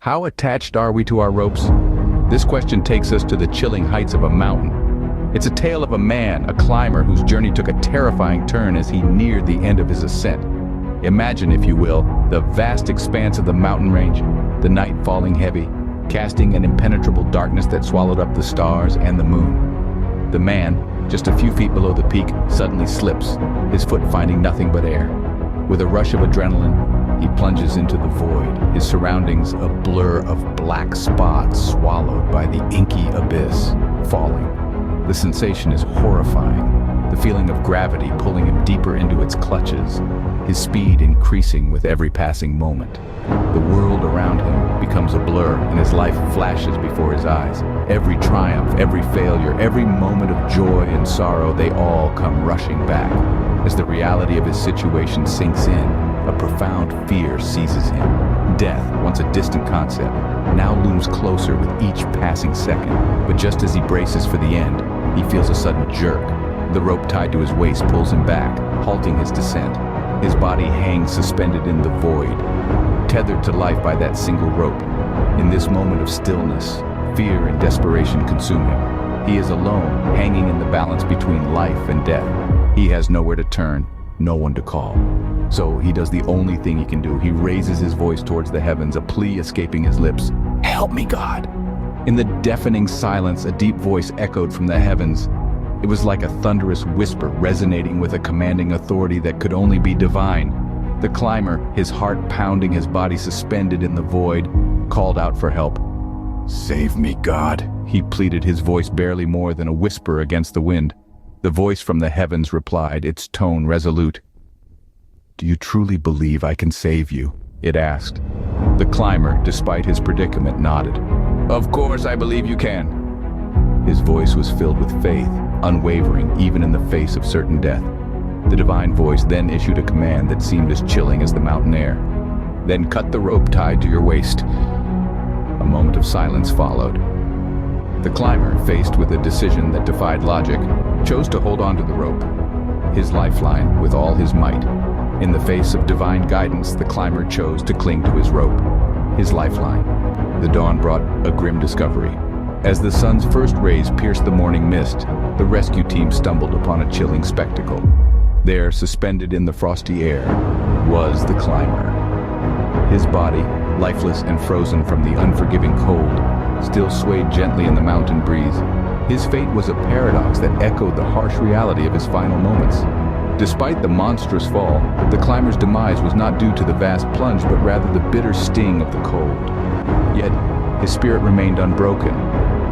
How attached are we to our ropes? This question takes us to the chilling heights of a mountain. It's a tale of a man, a climber, whose journey took a terrifying turn as he neared the end of his ascent. Imagine, if you will, the vast expanse of the mountain range, the night falling heavy, casting an impenetrable darkness that swallowed up the stars and the moon. The man, just a few feet below the peak, suddenly slips, his foot finding nothing but air. With a rush of adrenaline, he plunges into the void, his surroundings a blur of black spots swallowed by the inky abyss, falling. The sensation is horrifying, the feeling of gravity pulling him deeper into its clutches, his speed increasing with every passing moment. The world around him becomes a blur, and his life flashes before his eyes. Every triumph, every failure, every moment of joy and sorrow, they all come rushing back. As the reality of his situation sinks in, a profound fear seizes him. Death, once a distant concept, now looms closer with each passing second. But just as he braces for the end, he feels a sudden jerk. The rope tied to his waist pulls him back, halting his descent. His body hangs suspended in the void, tethered to life by that single rope. In this moment of stillness, fear and desperation consume him. He is alone, hanging in the balance between life and death. He has nowhere to turn, no one to call. So he does the only thing he can do. He raises his voice towards the heavens, a plea escaping his lips. "Help me, God!" In the deafening silence, a deep voice echoed from the heavens. It was like a thunderous whisper resonating with a commanding authority that could only be divine. The climber, his heart pounding, his body suspended in the void, called out for help. "Save me, God," he pleaded, his voice barely more than a whisper against the wind. The voice from the heavens replied, its tone resolute. "Do you truly believe I can save you?" it asked. The climber, despite his predicament, nodded. "Of course I believe you can." His voice was filled with faith, unwavering even in the face of certain death. The divine voice then issued a command that seemed as chilling as the mountain air. "Then cut the rope tied to your waist." A moment of silence followed. The climber, faced with a decision that defied logic, chose to hold on to the rope, his lifeline, with all his might. In the face of divine guidance, the climber chose to cling to his rope, his lifeline. The dawn brought a grim discovery. As the sun's first rays pierced the morning mist, the rescue team stumbled upon a chilling spectacle. There, suspended in the frosty air, was the climber. His body, lifeless and frozen from the unforgiving cold, still swayed gently in the mountain breeze. His fate was a paradox that echoed the harsh reality of his final moments. Despite the monstrous fall, the climber's demise was not due to the vast plunge, but rather the bitter sting of the cold. Yet, his spirit remained unbroken,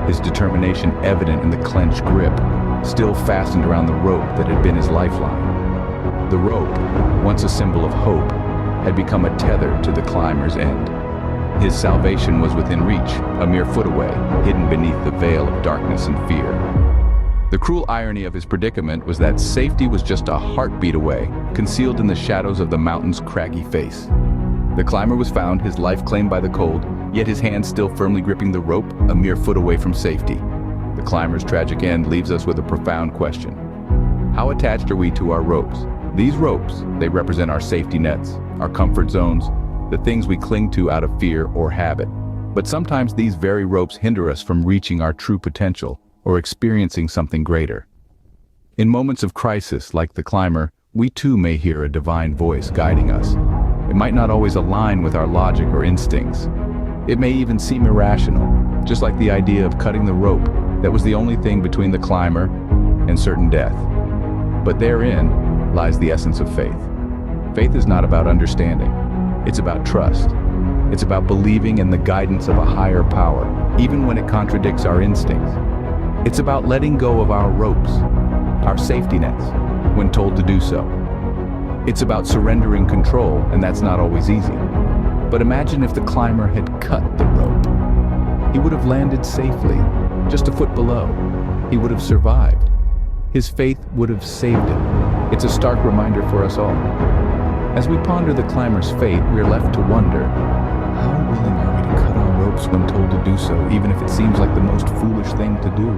his determination evident in the clenched grip, still fastened around the rope that had been his lifeline. The rope, once a symbol of hope, had become a tether to the climber's end. His salvation was within reach, a mere foot away, hidden beneath the veil of darkness and fear. The cruel irony of his predicament was that safety was just a heartbeat away, concealed in the shadows of the mountain's craggy face. The climber was found, his life claimed by the cold, yet his hand still firmly gripping the rope, a mere foot away from safety. The climber's tragic end leaves us with a profound question. How attached are we to our ropes? These ropes, they represent our safety nets, our comfort zones, the things we cling to out of fear or habit. But sometimes these very ropes hinder us from reaching our true potential or experiencing something greater. In moments of crisis, like the climber, we too may hear a divine voice guiding us. It might not always align with our logic or instincts. It may even seem irrational, just like the idea of cutting the rope that was the only thing between the climber and certain death. But therein lies the essence of faith. Faith is not about understanding. It's about trust. It's about believing in the guidance of a higher power, even when it contradicts our instincts. It's about letting go of our ropes, our safety nets, when told to do so. It's about surrendering control, and that's not always easy. But imagine if the climber had cut the rope. He would have landed safely, just a foot below. He would have survived. His faith would have saved him. It's a stark reminder for us all. As we ponder the climber's fate, we're left to wonder, how willing are we to cut our ropes when told to do so, even if it seems like the most foolish thing to do?